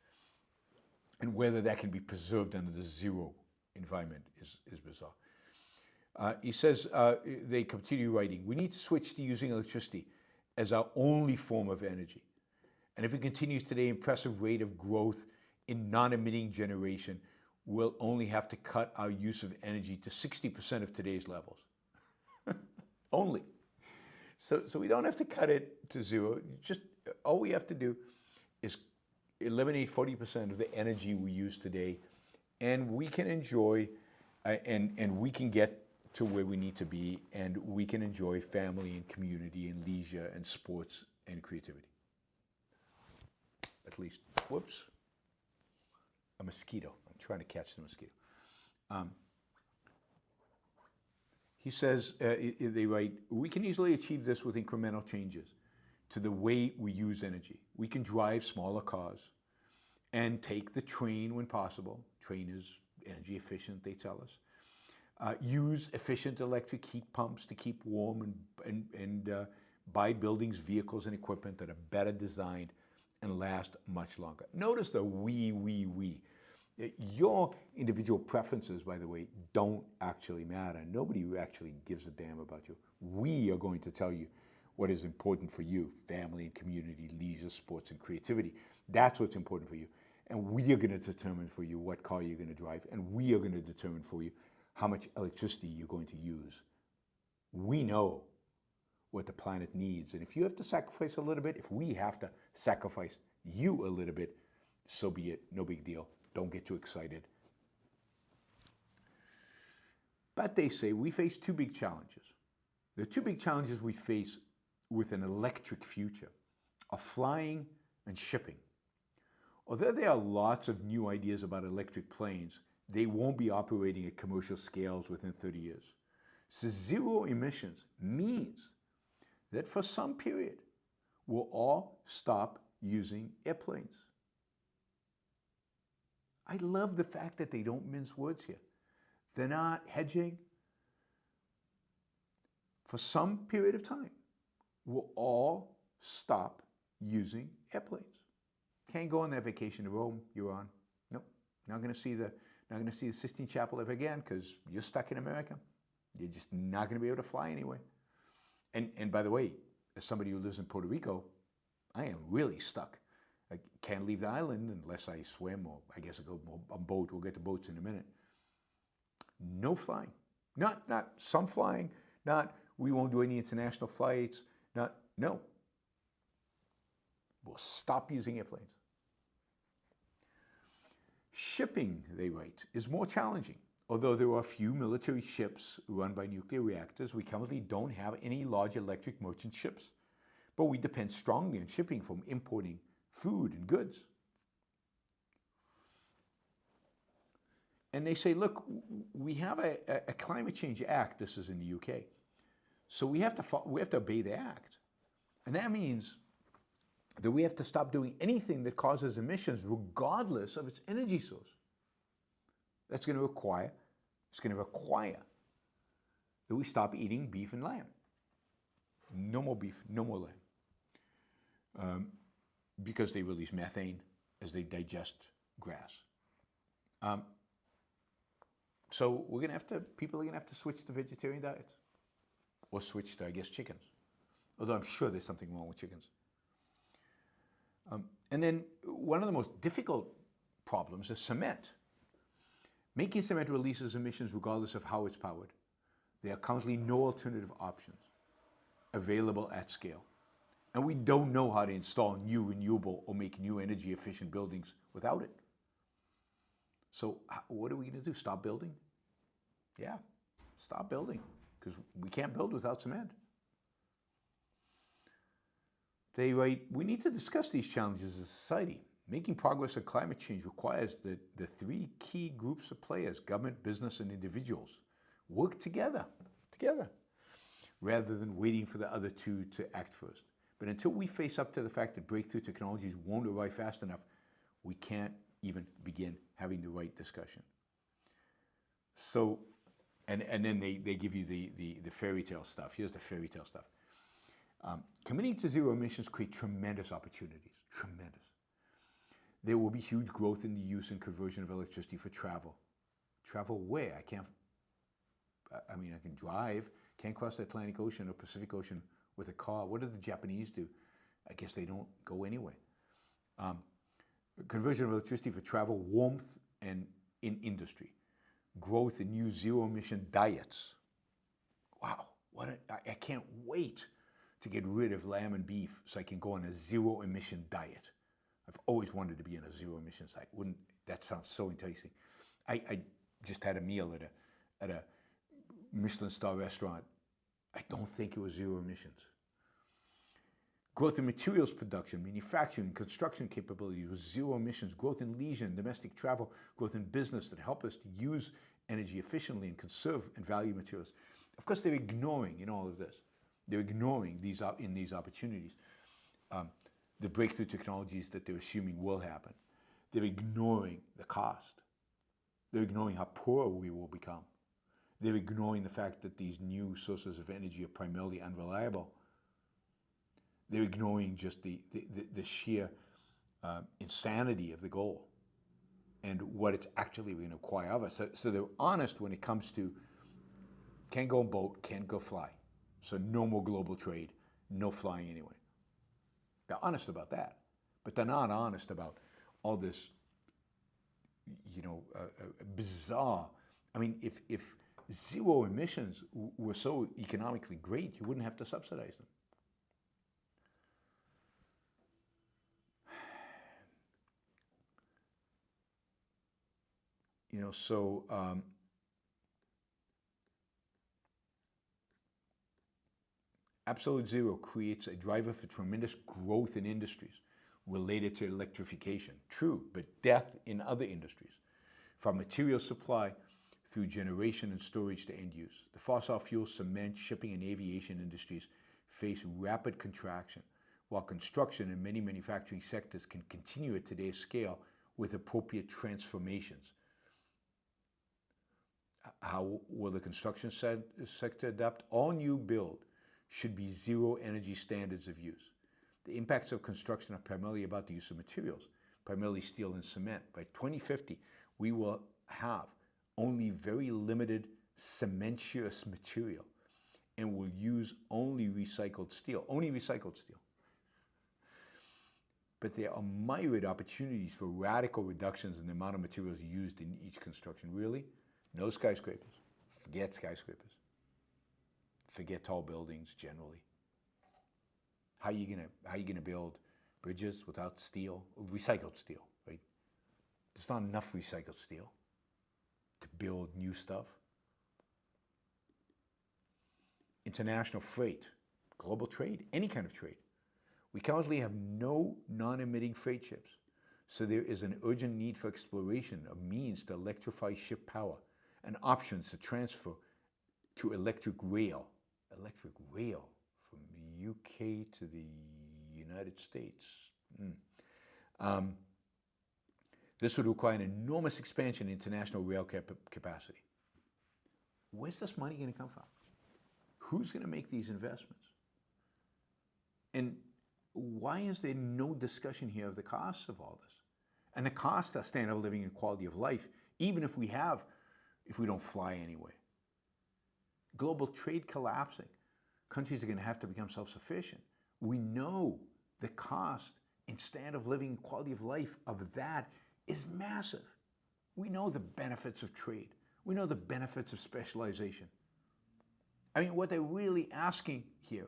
And whether that can be preserved under the zero environment is bizarre. He says, they continue writing, we need to switch to using electricity as our only form of energy. And if it continues today, impressive rate of growth in non-emitting generation, we'll only have to cut our use of energy to 60% of today's levels. Only. So we don't have to cut it to zero. Just all we have to do is eliminate 40% of the energy we use today, and we can enjoy, and we can get to where we need to be, and we can enjoy family and community and leisure and sports and creativity. At least, whoops, a mosquito. I'm trying to catch the mosquito. He says, they write, we can easily achieve this with incremental changes to the way we use energy. We can drive smaller cars and take the train when possible. Train is energy efficient, they tell us. Use efficient electric heat pumps to keep warm and buy buildings, vehicles, and equipment that are better designed and last much longer. Notice the we. Your individual preferences, by the way, don't actually matter. Nobody actually gives a damn about you. We are going to tell you what is important for you: family and community, leisure, sports, and creativity. That's what's important for you. And we are going to determine for you what car you're going to drive, and we are going to determine for you how much electricity you're going to use. We know what the planet needs, and if you have to sacrifice a little bit, if we have to sacrifice you a little bit, so be it. No big deal. Don't get too excited. But they say we face two big challenges. The two big challenges we face with an electric future are flying and shipping. Although there are lots of new ideas about electric planes, they won't be operating at commercial scales within 30 years. So zero emissions means that for some period, we'll all stop using airplanes. I love the fact that they don't mince words here. They're not hedging. For some period of time, we'll all stop using airplanes. Can't go on that vacation to Rome you're on. Nope. Not going to see the Sistine Chapel ever again because you're stuck in America. You're just not going to be able to fly anyway. And by the way, as somebody who lives in Puerto Rico, I am really stuck. I can't leave the island unless I swim, or I guess I go on boat. We'll get to boats in a minute. No flying. Not some flying. Not we won't do any international flights. No. We'll stop using airplanes. Shipping, they write, is more challenging. Although there are a few military ships run by nuclear reactors, we currently don't have any large electric merchant ships. But we depend strongly on shipping from importing food and goods. And they say, look, we have a climate change act. This is in the UK. So we have to obey the act. And that means that we have to stop doing anything that causes emissions regardless of its energy source. It's going to require that we stop eating beef and lamb. No more beef, no more lamb. Because they release methane as they digest grass. So people are going to have to switch to vegetarian diets. Or switch to, I guess, chickens. Although I'm sure there's something wrong with chickens. And then one of the most difficult problems is cement. Making cement releases emissions regardless of how it's powered. There are currently no alternative options available at scale. And we don't know how to install new renewable or make new energy efficient buildings without it. So what are we going to do? Stop building? Yeah, stop building, because we can't build without cement. They write, we need to discuss these challenges as a society. Making progress on climate change requires that the three key groups of players, government, business, and individuals, work together, rather than waiting for the other two to act first. But until we face up to the fact that breakthrough technologies won't arrive fast enough, we can't even begin having the right discussion. So, and then they give you the fairy tale stuff. Here's the fairy tale stuff. Committing to zero emissions create tremendous opportunities, tremendous. There will be huge growth in the use and conversion of electricity for travel. Travel where? I can drive, can't cross the Atlantic Ocean or Pacific Ocean with a car. What do the Japanese do? I guess they don't go anywhere. Conversion of electricity for travel, warmth, and in industry. Growth in new zero-emission diets. Wow, I can't wait to get rid of lamb and beef so I can go on a zero-emission diet. I've always wanted to be on a zero-emission diet. That sounds so enticing. I just had a meal at a Michelin star restaurant. I don't think it was zero emissions. Growth in materials production, manufacturing, construction capabilities with zero emissions. Growth in leisure and domestic travel. Growth in business that help us to use energy efficiently and conserve and value materials. Of course, they're ignoring in all of this. They're ignoring these opportunities. The breakthrough technologies that they're assuming will happen. They're ignoring the cost. They're ignoring how poor we will become. They're ignoring the fact that these new sources of energy are primarily unreliable. They're ignoring just the sheer insanity of the goal and what it's actually going to require of us. So they're honest when it comes to can't go on boat, can't go fly. So no more global trade, no flying anyway. They're honest about that, but they're not honest about all this, bizarre. I mean, if zero emissions were so economically great, you wouldn't have to subsidize them. Absolute zero creates a driver for tremendous growth in industries related to electrification. True, but death in other industries. From material supply through generation and storage to end use. The fossil fuel, cement, shipping, and aviation industries face rapid contraction, while construction and many manufacturing sectors can continue at today's scale with appropriate transformations. How will the construction sector adapt? All new build should be zero energy standards of use. The impacts of construction are primarily about the use of materials, primarily steel and cement. By 2050, we will have only very limited cementitious material and will use only recycled steel. But there are myriad opportunities for radical reductions in the amount of materials used in each construction. Really? No skyscrapers. Forget skyscrapers. Forget tall buildings generally. How are you gonna build bridges without steel? Recycled steel, right? There's not enough recycled steel to build new stuff. International freight, global trade, any kind of trade. We currently have no non-emitting freight ships, so there is an urgent need for exploration of means to electrify ship power and options to transfer to electric rail from the UK to the United States. This would require an enormous expansion in international rail capacity. Where's this money going to come from? Who's going to make these investments? And why is there no discussion here of the costs of all this? And the cost of standard of living and quality of life, even if we don't fly anyway. Global trade collapsing. Countries are going to have to become self-sufficient. We know the cost in standard of living and quality of life of that is massive. We know the benefits of trade. We know the benefits of specialization. I mean, what they're really asking here,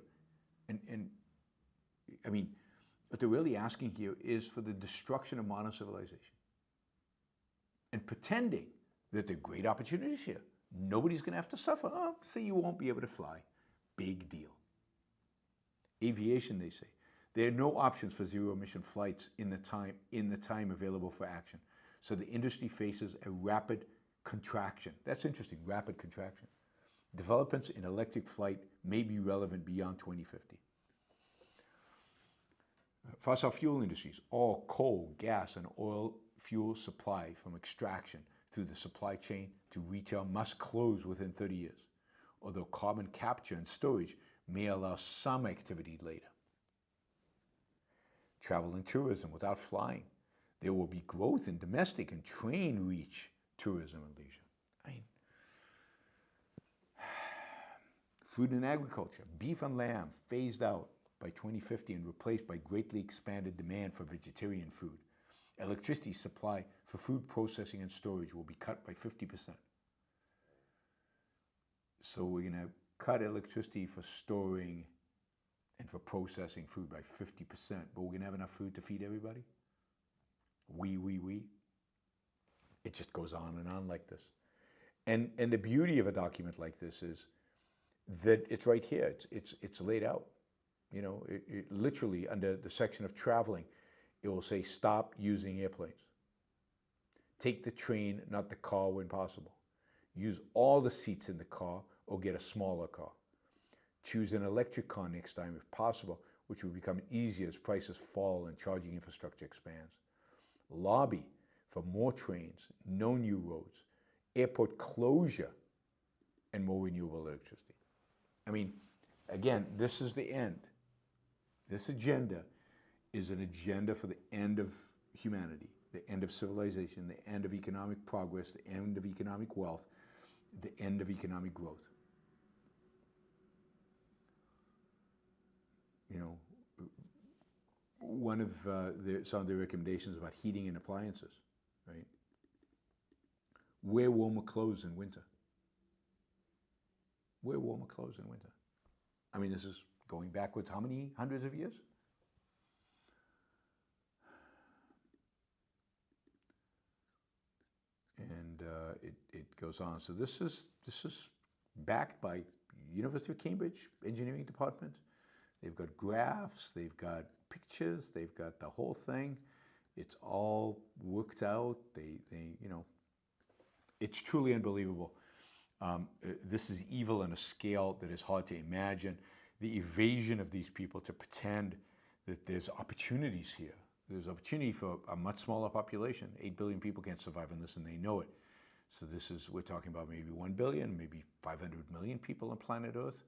what they're really asking here is for the destruction of modern civilization. And pretending that there are great opportunities here. Nobody's going to have to suffer. Oh, so you won't be able to fly. Big deal. Aviation, they say. There are no options for zero-emission flights in the time available for action. So the industry faces a rapid contraction. That's interesting, rapid contraction. Developments in electric flight may be relevant beyond 2050. Fossil fuel industries, all coal, gas, and oil fuel supply from extraction through the supply chain to retail must close within 30 years, although carbon capture and storage may allow some activity later. Travel and tourism without flying. There will be growth in domestic and train reach tourism and leisure. I mean, food and agriculture. Beef and lamb phased out by 2050 and replaced by greatly expanded demand for vegetarian food. Electricity supply for food processing and storage will be cut by 50%. So we're going to cut electricity for storing and for processing food by 50%, but we're going to have enough food to feed everybody? We. It just goes on and on like this. And the beauty of a document like this is that it's right here. It's laid out. You know, it literally under the section of traveling, it will say stop using airplanes. Take the train, not the car when possible. Use all the seats in the car or get a smaller car. Choose an electric car next time if possible, which will become easier as prices fall and charging infrastructure expands. Lobby for more trains, no new roads, airport closure, and more renewable electricity. I mean, again, this is the end. This agenda is an agenda for the end of humanity, the end of civilization, the end of economic progress, the end of economic wealth, the end of economic growth. You know, one of some of the recommendations about heating and appliances, right? Wear warmer clothes in winter. Wear warmer clothes in winter. I mean, this is going backwards how many hundreds of years? And it goes on. So this is backed by University of Cambridge Engineering Department. They've got graphs, they've got pictures, they've got the whole thing. It's all worked out. They you know, it's truly unbelievable. This is evil on a scale that is hard to imagine. The evasion of these people to pretend that there's opportunities here. There's opportunity for a much smaller population. 8 billion people can't survive on this, and they know it. So this is, we're talking about maybe 1 billion, maybe 500 million people on planet Earth.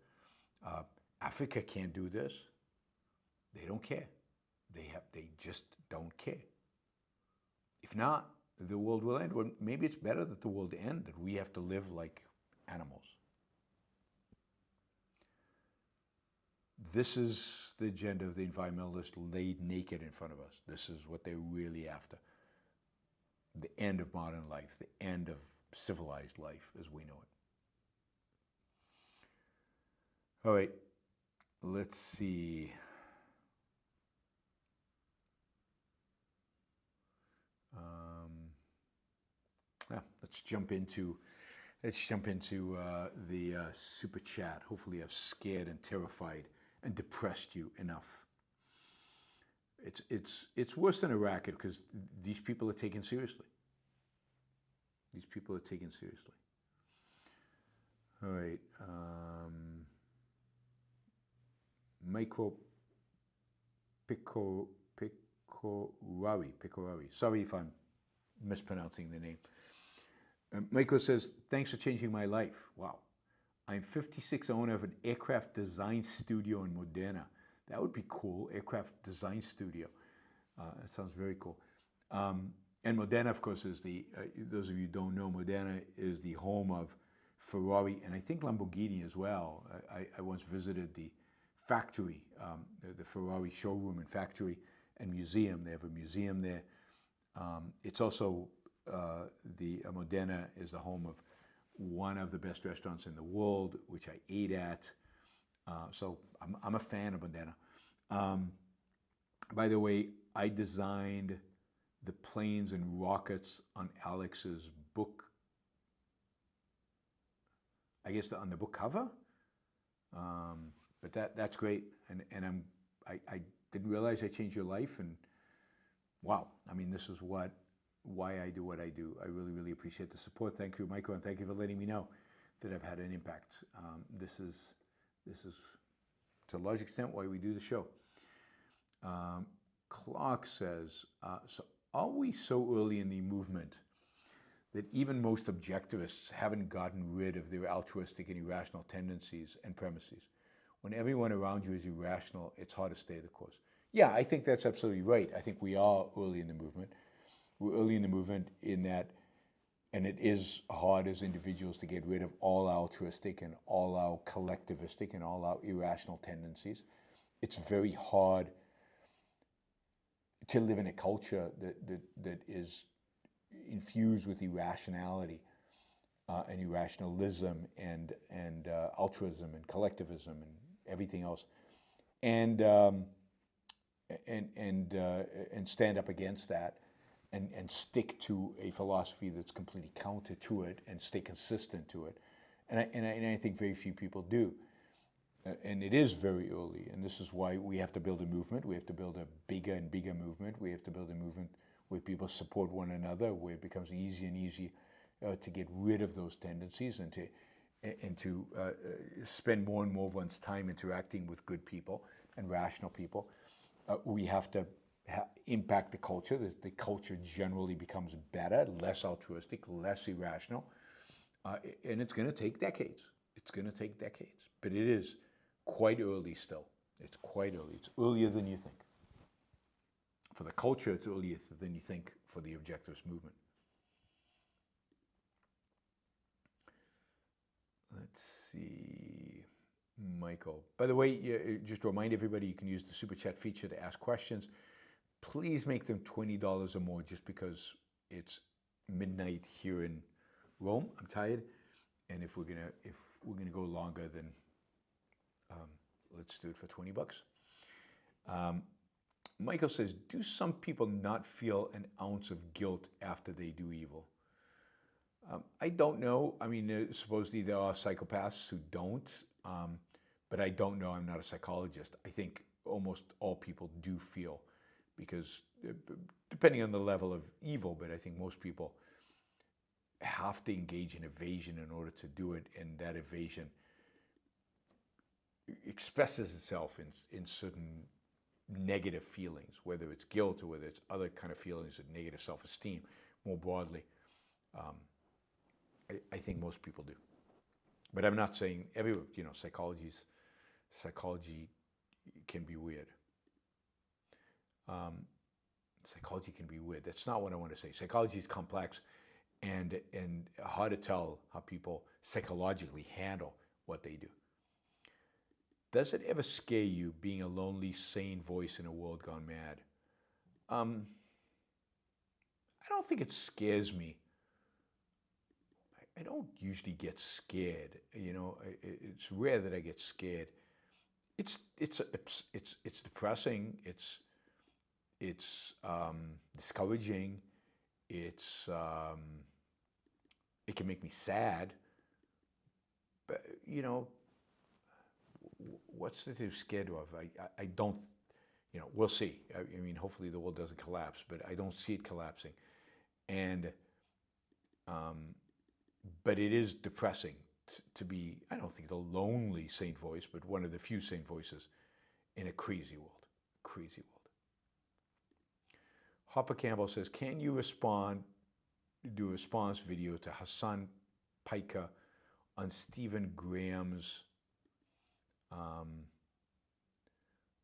Africa can't do this. They don't care. They just don't care. If not, the world will end. Well, maybe it's better that the world end, that we have to live like animals. This is the agenda of the environmentalists laid naked in front of us. This is what they're really after. The end of modern life, the end of civilized life as we know it. All right, let's see. Let's jump into the super chat. Hopefully I've scared and terrified and depressed you enough. It's worse than a racket because these people are taken seriously. These people are taken seriously. All right. Picorari. Sorry if I'm mispronouncing the name. Michael says, thanks for changing my life. Wow. I'm 56, owner of an aircraft design studio in Modena. That would be cool, aircraft design studio. That sounds very cool. And Modena, of course, is those of you who don't know, Modena is the home of Ferrari and I think Lamborghini as well. I once visited the factory, the Ferrari showroom and factory and museum. They have a museum there. It's also, Modena is the home of one of the best restaurants in the world, which I ate at. So I'm a fan of Modena. By the way, I designed the planes and rockets on Alex's book. I guess on the book cover. But that's great, and I didn't realize I changed your life, and wow, I mean, this is why I do what I do. I really, really appreciate the support. Thank you, Michael, and thank you for letting me know that I've had an impact. This is to a large extent why we do the show. Clark says, so are we so early in the movement that even most objectivists haven't gotten rid of their altruistic and irrational tendencies and premises? When everyone around you is irrational, it's hard to stay the course. Yeah, I think that's absolutely right. I think we are early in the movement. We're early in the movement in that, and it is hard as individuals to get rid of all altruistic and all our collectivistic and all our irrational tendencies. It's very hard to live in a culture that is infused with irrationality and irrationalism and altruism and collectivism and everything else, and stand up against that and stick to a philosophy that's completely counter to it and stay consistent to it, and I think very few people do. And it is very early, and this is why we have to build a movement. We have to build a bigger and bigger movement. We have to build a movement where people support one another, where it becomes easier and easier to get rid of those tendencies and to spend more and more of one's time interacting with good people and rational people. We have to impact the culture. The culture generally becomes better, less altruistic, less irrational, and it's going to take decades. It's going to take decades, but it is quite early still. It's quite early. It's earlier than you think. For the culture, it's earlier than you think for the objectivist movement. Let's see, Michael. By the way, just to remind everybody, you can use the Super Chat feature to ask questions. Please make them $20 or more just because it's midnight here in Rome. I'm tired. And if we're gonna go longer, then let's do it for $20. Michael says, do some people not feel an ounce of guilt after they do evil? I don't know. I mean, supposedly there are psychopaths who don't, but I don't know. I'm not a psychologist. I think almost all people do feel, because depending on the level of evil, but I think most people have to engage in evasion in order to do it, and that evasion expresses itself in certain negative feelings, whether it's guilt or whether it's other kind of feelings of negative self-esteem more broadly. I think most people do, but I'm not saying everyone. Psychology can be weird. Psychology can be weird. That's not what I want to say. Psychology is complex and hard to tell how people psychologically handle what they do. Does it ever scare you being a lonely, sane voice in a world gone mad? I don't think it scares me. I don't usually get scared. It's rare that I get scared. It's depressing. It's discouraging. It can make me sad. But what's to be scared of? I don't. We'll see. I mean, hopefully the world doesn't collapse, but I don't see it collapsing. And but it is depressing to be, I don't think the lonely sane voice, but one of the few sane voices in a crazy world. Crazy world. Hopper Campbell says, can you do a response video to Hasan Piker on Stephan Graham's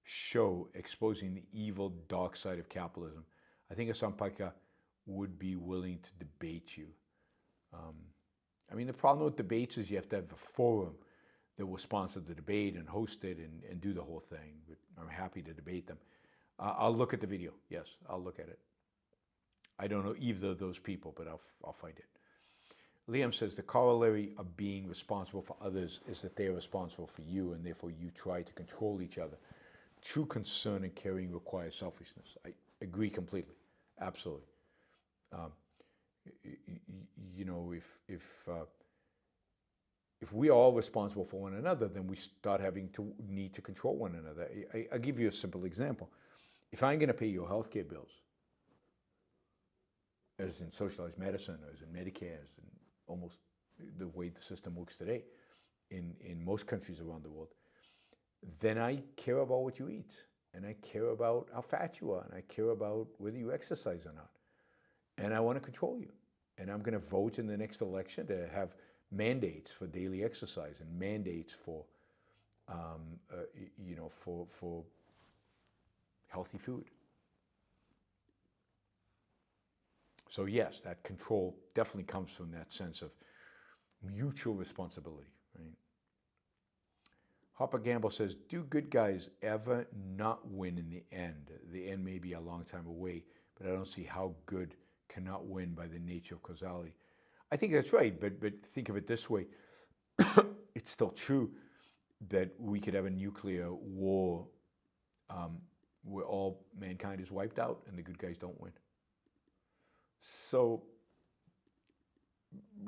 show exposing the evil dark side of capitalism? I think Hasan Piker would be willing to debate you. I mean, the problem with debates is you have to have a forum that will sponsor the debate and host it and do the whole thing. But I'm happy to debate them. I'll look at the video. Yes, I'll look at it. I don't know either of those people, but I'll find it. Liam says, the corollary of being responsible for others is that they are responsible for you, and therefore you try to control each other. True concern and caring requires selfishness. I agree completely. Absolutely. If we are all responsible for one another, then we start having to need to control one another. I'll give you a simple example. If I'm going to pay your healthcare bills, as in socialized medicine, as in Medicare, as in almost the way the system works today in most countries around the world, then I care about what you eat, and I care about how fat you are, and I care about whether you exercise or not. and I want to control you. And I'm going to vote in the next election to have mandates for daily exercise and mandates for, for healthy food. So yes, that control definitely comes from that sense of mutual responsibility, right? Hopper Gamble says, do good guys ever not win in the end? The end may be a long time away, but I don't see how good cannot win by the nature of causality. I think that's right, but think of it this way. It's still true that we could have a nuclear war where all mankind is wiped out and the good guys don't win. So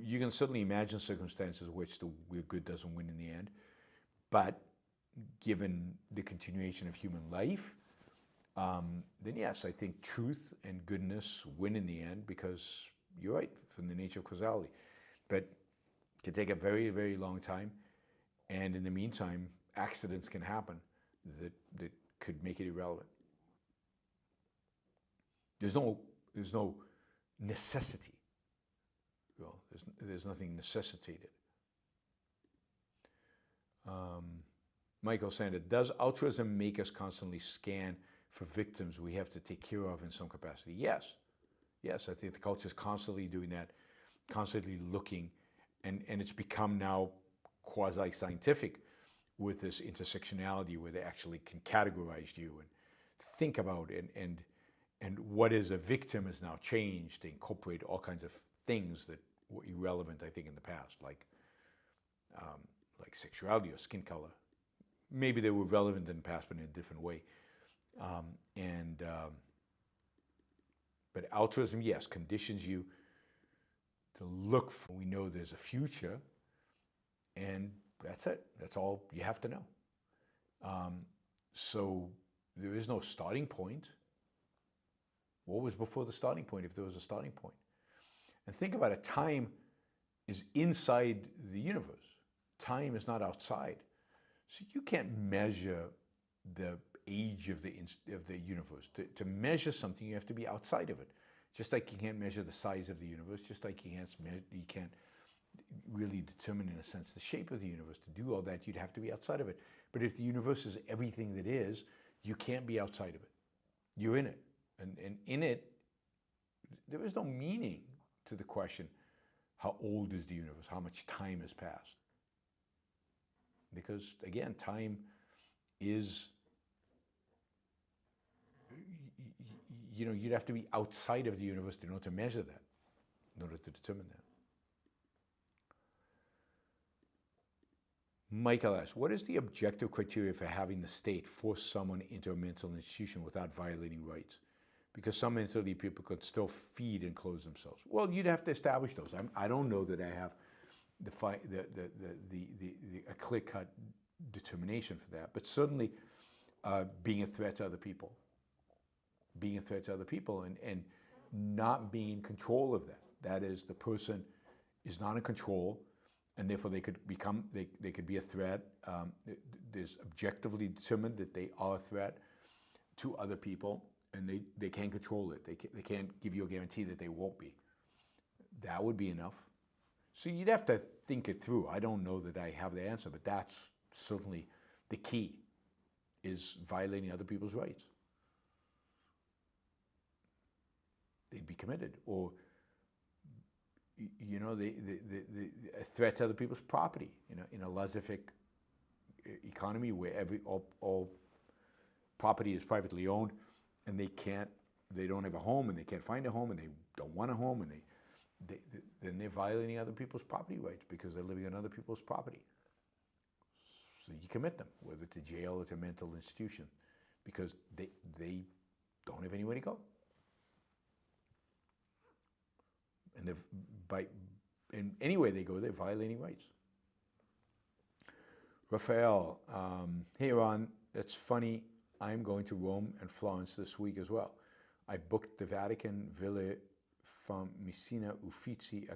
you can certainly imagine circumstances in which the good doesn't win in the end, but given the continuation of human life, then yes, I think truth and goodness win in the end, because you're right, from the nature of causality. But it can take a very, very long time, and in the meantime, accidents can happen that could make it irrelevant. There's no necessity. Well, there's nothing necessitated. Michael Sander, does altruism make us constantly scan for victims we have to take care of in some capacity? Yes. Yes, I think the culture is constantly doing that, constantly looking, and it's become now quasi-scientific with this intersectionality where they actually can categorize you and think about it, and what is a victim is now changed to incorporate all kinds of things that were irrelevant, I think, in the past, like sexuality or skin color. Maybe they were relevant in the past, but in a different way. But altruism, yes, conditions you to look for. We know there's a future, and that's it. That's all you have to know. So there is no starting point. What was before the starting point, if there was a starting point? And think about it, time is inside the universe. Time is not outside. So you can't measure the age of the universe. To measure something, you have to be outside of it. Just like you can't measure the size of the universe, just like you can't really determine, in a sense, the shape of the universe. To do all that, you'd have to be outside of it. But if the universe is everything that is, you can't be outside of it. You're in it. And in it, there is no meaning to the question, how old is the universe? How much time has passed? Because, again, time is, you'd have to be outside of the universe in order to measure that, in order to determine that. Michael asks, what is the objective criteria for having the state force someone into a mental institution without violating rights? Because some mentally people could still feed and clothe themselves. Well, you'd have to establish those. I don't know that I have a clear-cut determination for that, but certainly being a threat to other people. Being a threat to other people and not being in control of that. That is, the person is not in control, and therefore they could be a threat. There's objectively determined that they are a threat to other people, and they can't control it. They can't give you a guarantee that they won't be. That would be enough. So you'd have to think it through. I don't know that I have the answer, but that's certainly the key, is violating other people's rights. They'd be committed, or a threat to other people's property in a laissez-faire economy where all property is privately owned, and they don't have a home, and they can't find a home, and they don't want a home, and then they're violating other people's property rights because they're living on other people's property. So you commit them, whether to jail or to a mental institution, because they don't have anywhere to go. And anywhere they go, they're violating rights. Raphael, hey Ron, it's funny, I'm going to Rome and Florence this week as well. I booked the Vatican Villa from Messina Uffizi